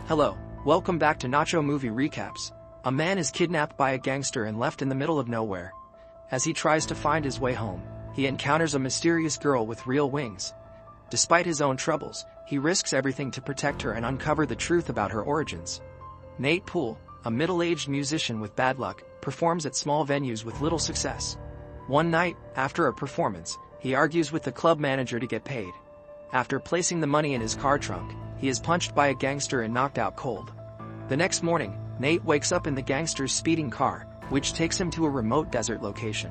Hello, welcome back to Nacho Movie Recaps. A man is kidnapped by a gangster and left in the middle of nowhere. As he tries to find his way home, he encounters a mysterious girl with real wings. Despite his own troubles, he risks everything to protect her and uncover the truth about her origins. Nate Poole, a middle-aged musician with bad luck, performs at small venues with little success. One night, after a performance, he argues with the club manager to get paid. After placing the money in his car trunk, he is punched by a gangster and knocked out cold. The next morning, Nate wakes up in the gangster's speeding car, which takes him to a remote desert location.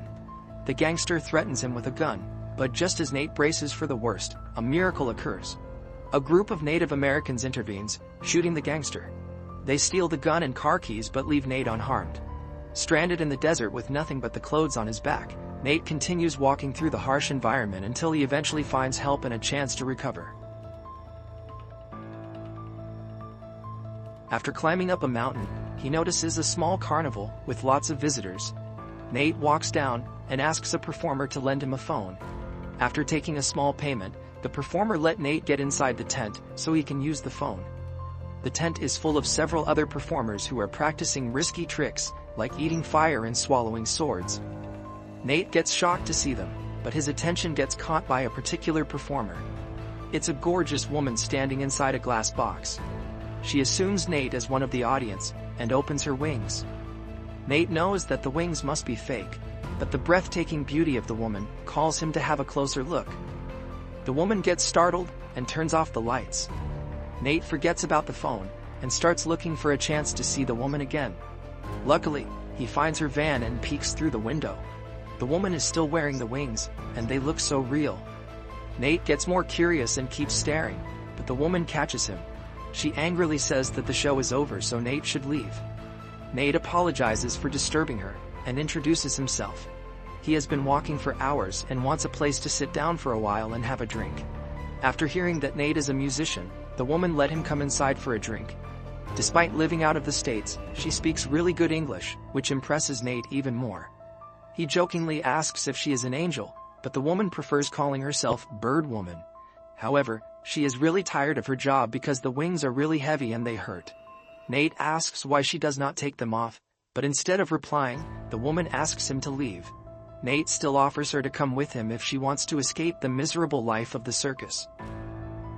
The gangster threatens him with a gun, but just as Nate braces for the worst, a miracle occurs. A group of Native Americans intervenes, shooting the gangster. They steal the gun and car keys but leave Nate unharmed. Stranded in the desert with nothing but the clothes on his back, Nate continues walking through the harsh environment until he eventually finds help and a chance to recover. After climbing up a mountain, he notices a small carnival with lots of visitors. Nate walks down and asks a performer to lend him a phone. After taking a small payment, the performer let Nate get inside the tent so he can use the phone. The tent is full of several other performers who are practicing risky tricks, like eating fire and swallowing swords. Nate gets shocked to see them, but his attention gets caught by a particular performer. It's a gorgeous woman standing inside a glass box. She assumes Nate as one of the audience and opens her wings. Nate knows that the wings must be fake, but the breathtaking beauty of the woman calls him to have a closer look. The woman gets startled and turns off the lights. Nate forgets about the phone and starts looking for a chance to see the woman again. Luckily, he finds her van and peeks through the window. The woman is still wearing the wings, and they look so real. Nate gets more curious and keeps staring, but the woman catches him. She angrily says that the show is over, so Nate should leave. Nate apologizes for disturbing her and introduces himself. He has been walking for hours and wants a place to sit down for a while and have a drink. After hearing that Nate is a musician, the woman let him come inside for a drink. Despite living out of the States, she speaks really good English, which impresses Nate even more. He jokingly asks if she is an angel, but the woman prefers calling herself Bird Woman. However, she is really tired of her job because the wings are really heavy and they hurt. Nate asks why she does not take them off, but instead of replying, the woman asks him to leave. Nate still offers her to come with him if she wants to escape the miserable life of the circus.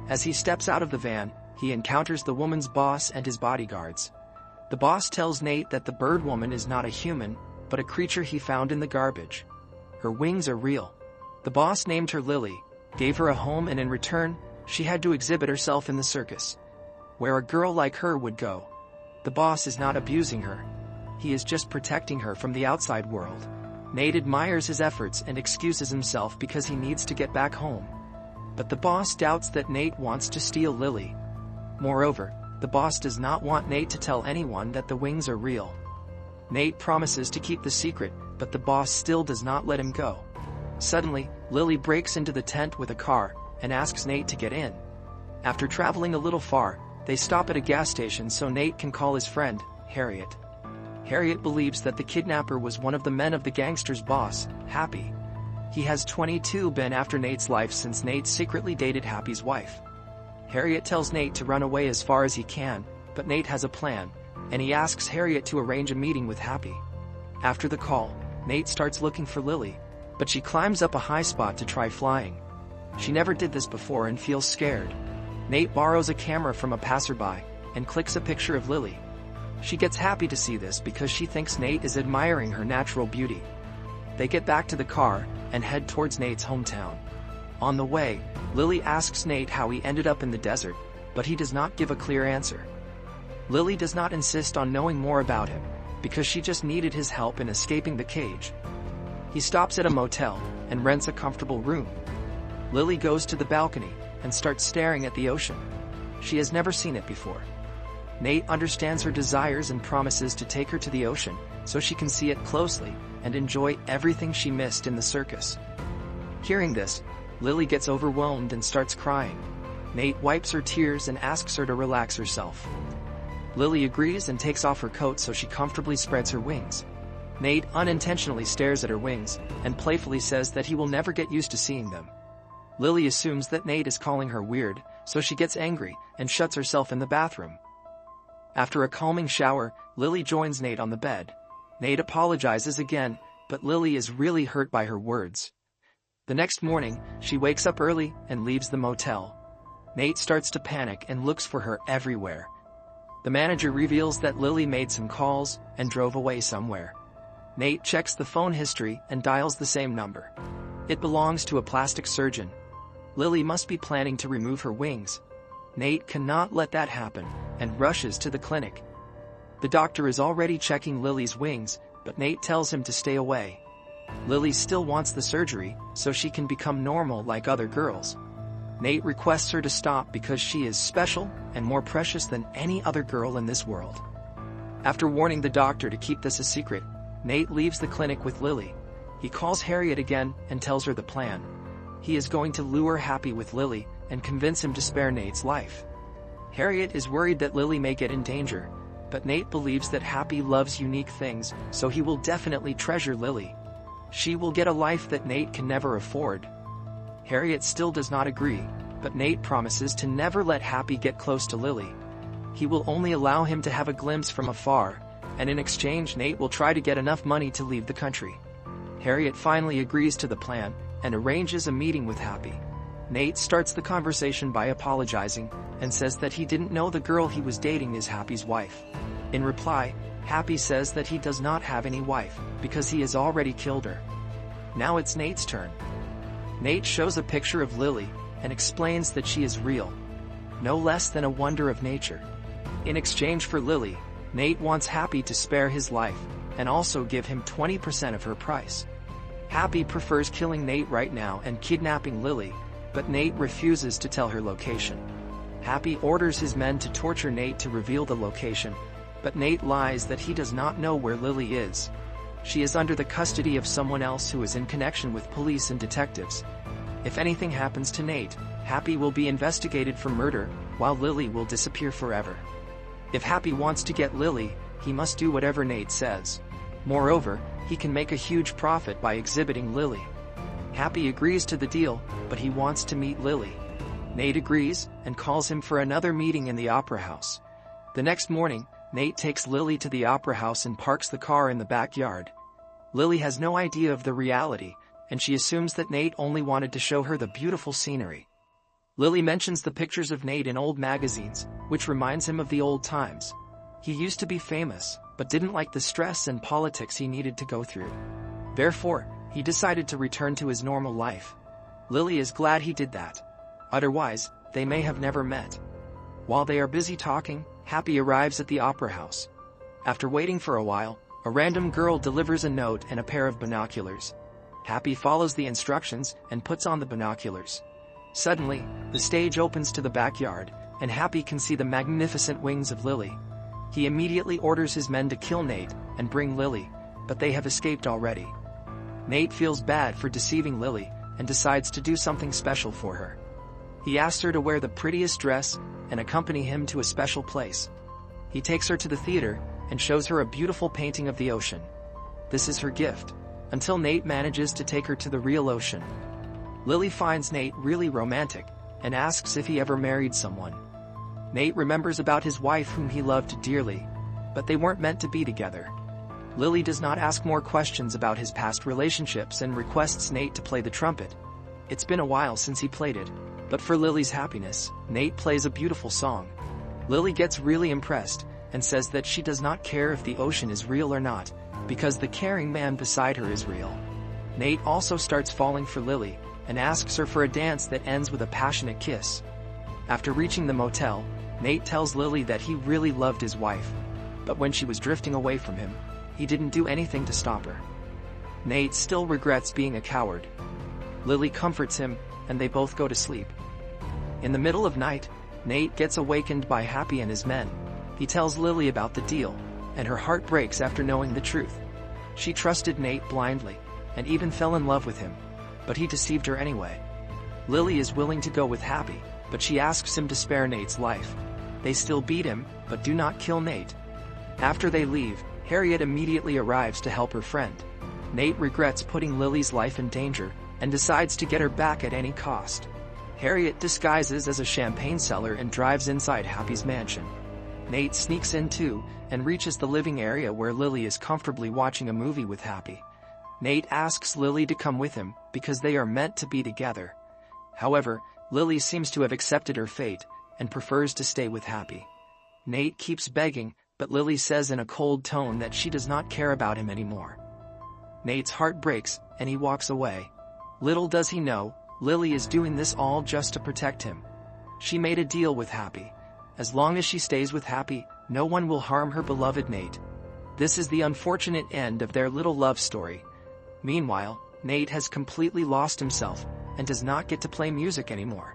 As he steps out of the van, he encounters the woman's boss and his bodyguards. The boss tells Nate that the bird woman is not a human, but a creature he found in the garbage. Her wings are real. The boss named her Lily, gave her a home, and in return, she had to exhibit herself in the circus, where a girl like her would go. The boss is not abusing her. He is just protecting her from the outside world. Nate admires his efforts and excuses himself because he needs to get back home. But the boss doubts that Nate wants to steal Lily. Moreover, the boss does not want Nate to tell anyone that the wings are real. Nate promises to keep the secret, but the boss still does not let him go. Suddenly, Lily breaks into the tent with a car and asks Nate to get in. After traveling a little far, they stop at a gas station so Nate can call his friend, Harriet. Harriet believes that the kidnapper was one of the men of the gangster's boss, Happy. He has 22 been after Nate's life since Nate secretly dated Happy's wife. Harriet tells Nate to run away as far as he can, but Nate has a plan, and he asks Harriet to arrange a meeting with Happy. After the call, Nate starts looking for Lily, but she climbs up a high spot to try flying. She never did this before and feels scared. Nate borrows a camera from a passerby and clicks a picture of Lily. She gets happy to see this because she thinks Nate is admiring her natural beauty. They get back to the car and head towards Nate's hometown. On the way, Lily asks Nate how he ended up in the desert, but he does not give a clear answer. Lily does not insist on knowing more about him, because she just needed his help in escaping the cage. He stops at a motel and rents a comfortable room. Lily goes to the balcony and starts staring at the ocean. She has never seen it before. Nate understands her desires and promises to take her to the ocean so she can see it closely and enjoy everything she missed in the circus. Hearing this, Lily gets overwhelmed and starts crying. Nate wipes her tears and asks her to relax herself. Lily agrees and takes off her coat so she comfortably spreads her wings. Nate unintentionally stares at her wings and playfully says that he will never get used to seeing them. Lily assumes that Nate is calling her weird, so she gets angry and shuts herself in the bathroom. After a calming shower, Lily joins Nate on the bed. Nate apologizes again, but Lily is really hurt by her words. The next morning, she wakes up early and leaves the motel. Nate starts to panic and looks for her everywhere. The manager reveals that Lily made some calls and drove away somewhere. Nate checks the phone history and dials the same number. It belongs to a plastic surgeon. Lily must be planning to remove her wings. Nate cannot let that happen and rushes to the clinic. The doctor is already checking Lily's wings, but Nate tells him to stay away. Lily still wants the surgery so she can become normal like other girls. Nate requests her to stop because she is special and more precious than any other girl in this world. After warning the doctor to keep this a secret, Nate leaves the clinic with Lily. He calls Harriet again and tells her the plan. He is going to lure Happy with Lily and convince him to spare Nate's life. Harriet is worried that Lily may get in danger, but Nate believes that Happy loves unique things, so he will definitely treasure Lily. She will get a life that Nate can never afford. Harriet still does not agree, but Nate promises to never let Happy get close to Lily. He will only allow him to have a glimpse from afar, and in exchange Nate will try to get enough money to leave the country. Harriet finally agrees to the plan and arranges a meeting with Happy. Nate starts the conversation by apologizing and says that he didn't know the girl he was dating is Happy's wife. In reply, Happy says that he does not have any wife because he has already killed her. Now it's Nate's turn. Nate shows a picture of Lily and explains that she is real, no less than a wonder of nature. In exchange for Lily, Nate wants Happy to spare his life and also give him 20% of her price. Happy prefers killing Nate right now and kidnapping Lily, but Nate refuses to tell her location. Happy orders his men to torture Nate to reveal the location, but Nate lies that he does not know where Lily is. She is under the custody of someone else who is in connection with police and detectives. If anything happens to Nate, Happy will be investigated for murder, while Lily will disappear forever. If Happy wants to get Lily, he must do whatever Nate says. Moreover, he can make a huge profit by exhibiting Lily. Happy agrees to the deal, but he wants to meet Lily. Nate agrees and calls him for another meeting in the opera house. The next morning, Nate takes Lily to the opera house and parks the car in the backyard. Lily has no idea of the reality, and she assumes that Nate only wanted to show her the beautiful scenery. Lily mentions the pictures of Nate in old magazines, which reminds him of the old times. He used to be famous, but didn't like the stress and politics he needed to go through. Therefore, he decided to return to his normal life. Lily is glad he did that. Otherwise, they may have never met. While they are busy talking, Happy arrives at the opera house. After waiting for a while, a random girl delivers a note and a pair of binoculars. Happy follows the instructions and puts on the binoculars. Suddenly, the stage opens to the backyard, and Happy can see the magnificent wings of Lily. He immediately orders his men to kill Nate and bring Lily, but they have escaped already. Nate feels bad for deceiving Lily and decides to do something special for her. He asks her to wear the prettiest dress and accompany him to a special place. He takes her to the theater and shows her a beautiful painting of the ocean. This is her gift, until Nate manages to take her to the real ocean. Lily finds Nate really romantic and asks if he ever married someone. Nate remembers about his wife whom he loved dearly, but they weren't meant to be together. Lily does not ask more questions about his past relationships and requests Nate to play the trumpet. It's been a while since he played it, but for Lily's happiness, Nate plays a beautiful song. Lily gets really impressed and says that she does not care if the ocean is real or not, because the caring man beside her is real. Nate also starts falling for Lily and asks her for a dance that ends with a passionate kiss. After reaching the motel, Nate tells Lily that he really loved his wife, but when she was drifting away from him, he didn't do anything to stop her. Nate still regrets being a coward. Lily comforts him, and they both go to sleep. In the middle of night, Nate gets awakened by Happy and his men. He tells Lily about the deal, and her heart breaks after knowing the truth. She trusted Nate blindly, and even fell in love with him, but he deceived her anyway. Lily is willing to go with Happy, but she asks him to spare Nate's life. They still beat him, but do not kill Nate. After they leave, Harriet immediately arrives to help her friend. Nate regrets putting Lily's life in danger and decides to get her back at any cost. Harriet disguises as a champagne seller and drives inside Happy's mansion. Nate sneaks in too, and reaches the living area where Lily is comfortably watching a movie with Happy. Nate asks Lily to come with him, because they are meant to be together. However, Lily seems to have accepted her fate, and prefers to stay with Happy. Nate keeps begging, but Lily says in a cold tone that she does not care about him anymore. Nate's heart breaks, and he walks away. Little does he know, Lily is doing this all just to protect him. She made a deal with Happy. As long as she stays with Happy, no one will harm her beloved Nate. This is the unfortunate end of their little love story. Meanwhile, Nate has completely lost himself, and does not get to play music anymore.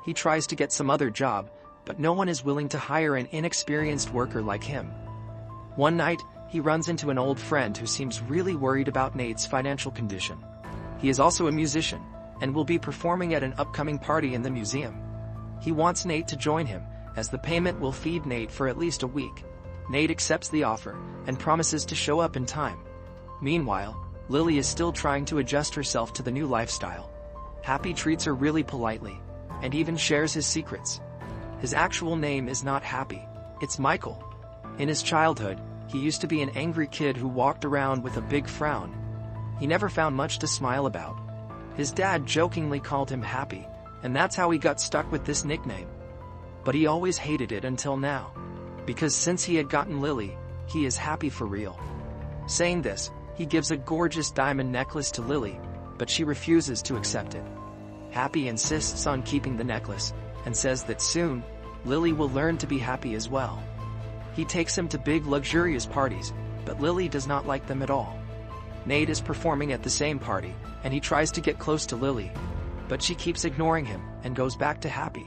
He tries to get some other job, but no one is willing to hire an inexperienced worker like him. One night, he runs into an old friend who seems really worried about Nate's financial condition. He is also a musician, and will be performing at an upcoming party in the museum. He wants Nate to join him, as the payment will feed Nate for at least a week. Nate accepts the offer, and promises to show up in time. Meanwhile, Lily is still trying to adjust herself to the new lifestyle. Happy treats her really politely, and even shares his secrets. His actual name is not Happy, it's Michael. In his childhood, he used to be an angry kid who walked around with a big frown. He never found much to smile about. His dad jokingly called him Happy, and that's how he got stuck with this nickname. But he always hated it until now. Because since he had gotten Lily, he is happy for real. Saying this, he gives a gorgeous diamond necklace to Lily, but she refuses to accept it. Happy insists on keeping the necklace, and says that soon, Lily will learn to be happy as well. He takes him to big luxurious parties, but Lily does not like them at all. Nate is performing at the same party, and he tries to get close to Lily, but she keeps ignoring him, and goes back to Happy.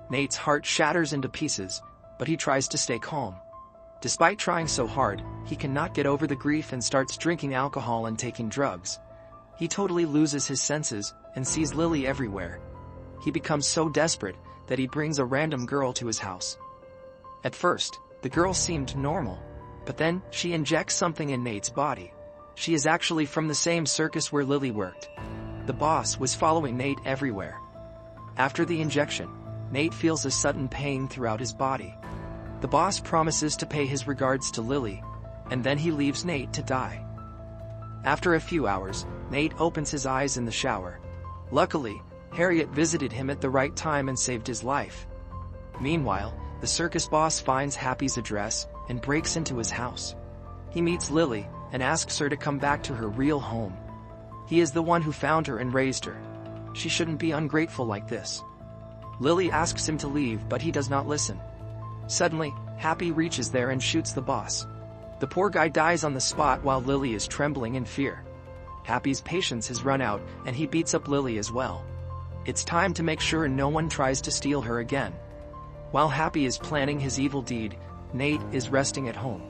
Nate's heart shatters into pieces, but he tries to stay calm. Despite trying so hard, he cannot get over the grief and starts drinking alcohol and taking drugs. He totally loses his senses, and sees Lily everywhere. He becomes so desperate, that he brings a random girl to his house. At first, the girl seemed normal, but then, she injects something in Nate's body. She is actually from the same circus where Lily worked. The boss was following Nate everywhere. After the injection, Nate feels a sudden pain throughout his body. The boss promises to pay his regards to Lily, and then he leaves Nate to die. After a few hours, Nate opens his eyes in the shower. Luckily, Harriet visited him at the right time and saved his life. Meanwhile, the circus boss finds Happy's address, and breaks into his house. He meets Lily, and asks her to come back to her real home. He is the one who found her and raised her. She shouldn't be ungrateful like this. Lily asks him to leave, but he does not listen. Suddenly, Happy reaches there and shoots the boss. The poor guy dies on the spot while Lily is trembling in fear. Happy's patience has run out, and he beats up Lily as well. It's time to make sure no one tries to steal her again. While Happy is planning his evil deed, Nate is resting at home.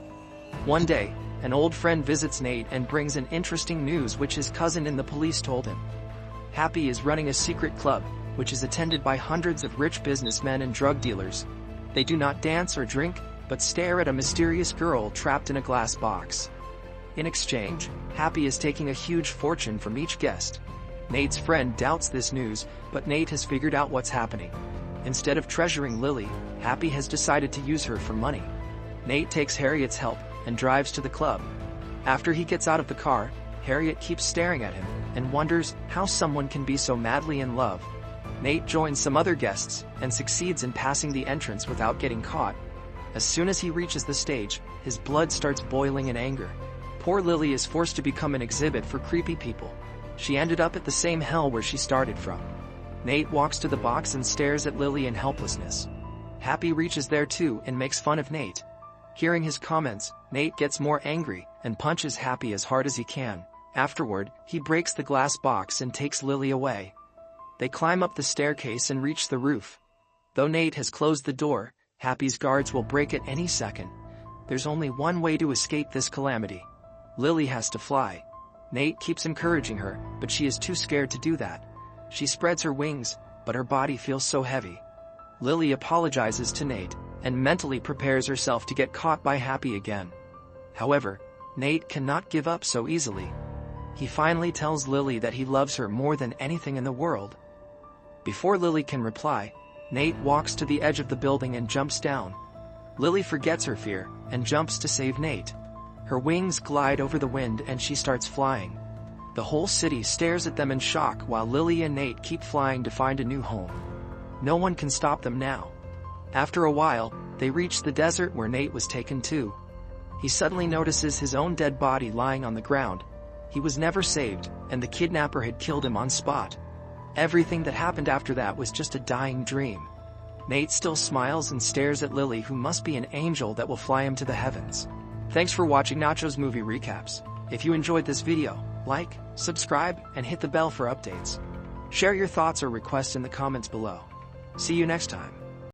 One day, an old friend visits Nate and brings an interesting news which his cousin in the police told him. Happy is running a secret club, which is attended by hundreds of rich businessmen and drug dealers. They do not dance or drink, but stare at a mysterious girl trapped in a glass box. In exchange, Happy is taking a huge fortune from each guest. Nate's friend doubts this news, but Nate has figured out what's happening. Instead of treasuring Lily, Happy has decided to use her for money. Nate takes Harriet's help, and drives to the club. After he gets out of the car, Harriet keeps staring at him, and wonders how someone can be so madly in love. Nate joins some other guests, and succeeds in passing the entrance without getting caught. As soon as he reaches the stage, his blood starts boiling in anger. Poor Lily is forced to become an exhibit for creepy people. She ended up at the same hell where she started from. Nate walks to the box and stares at Lily in helplessness. Happy reaches there too and makes fun of Nate. Hearing his comments, Nate gets more angry, and punches Happy as hard as he can. Afterward, he breaks the glass box and takes Lily away. They climb up the staircase and reach the roof. Though Nate has closed the door, Happy's guards will break it any second. There's only one way to escape this calamity. Lily has to fly. Nate keeps encouraging her, but she is too scared to do that. She spreads her wings, but her body feels so heavy. Lily apologizes to Nate, and mentally prepares herself to get caught by Happy again. However, Nate cannot give up so easily. He finally tells Lily that he loves her more than anything in the world. Before Lily can reply, Nate walks to the edge of the building and jumps down. Lily forgets her fear and jumps to save Nate. Her wings glide over the wind and she starts flying. The whole city stares at them in shock while Lily and Nate keep flying to find a new home. No one can stop them now. After a while, they reach the desert where Nate was taken to. He suddenly notices his own dead body lying on the ground. He was never saved, and the kidnapper had killed him on spot. Everything that happened after that was just a dying dream. Nate still smiles and stares at Lily, who must be an angel that will fly him to the heavens. Thanks for watching Nacho's Movie Recaps. If you enjoyed this video, like, subscribe, and hit the bell for updates. Share your thoughts or requests in the comments below. See you next time.